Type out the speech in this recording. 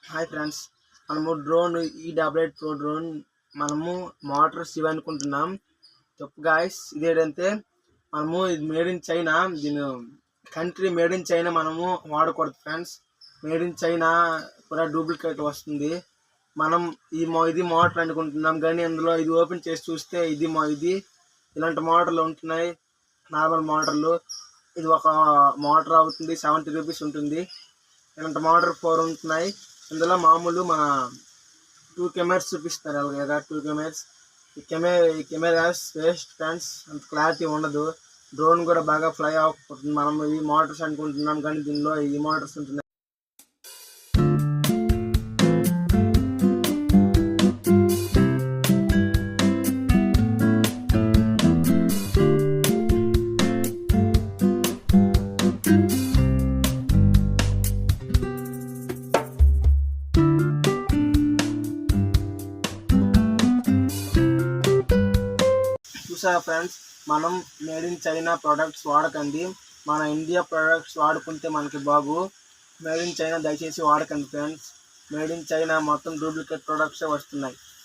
Hi friends, మనము drone ఈ88 pro drone మనము Motors ఇవ్వనుకుంటున్నాం. తప్పు గాయస్, ఇదేంటంటే మనము ఇది మేడ్ ఇన్ చైనా. దీని కంట్రీ మేడ్ ఇన్ చైనా మనము వాడకూడదు ఫ్రెండ్స్. మేడ్ ఇన్ చైనా కూడా డూప్లికేట్ వస్తుంది. మనం ఇది మోటార్ అనుకుంటున్నాం, కానీ అందులో ఇది ఓపెన్ చేసి చూస్తే ఇది ఇలాంటి మోటార్లు ఉంటున్నాయి. నార్మల్ మోటార్లు. ఇది ఒక మోటార్ అవుతుంది, 70 రూపీస్ ఉంటుంది. ఇలాంటి మోటార్ 4 ఉంటున్నాయి. ఇందులో మామూలు మన 2 కెమెరాస్ చూపిస్తారు. అలాగే 2 కెమెరాస్. ఈ కెమెరాస్ వేస్ట్ ఫ్రెండ్స్, అంత క్లారిటీ ఉండదు. డ్రోన్ కూడా బాగా ఫ్లై అవ్వకపోతుంది. మనం ఈ మోటార్స్ అనుకుంటున్నాం, కానీ దీనిలో ఈ మోటార్స్ ఉంటున్నాయి. చూసారా ఫ్రెండ్స్, మనం మేడ్ ఇన్ చైనా ప్రోడక్ట్స్ వాడకండి. మన ఇండియా ప్రోడక్ట్స్ వాడుకుంటే మనకి బాగు. మేడ్ ఇన్ చైనా దయచేసి వాడకండి ఫ్రెండ్స్. మేడ్ ఇన్ చైనా మొత్తం డూప్లికేట్ ప్రోడక్ట్సే వస్తున్నాయి.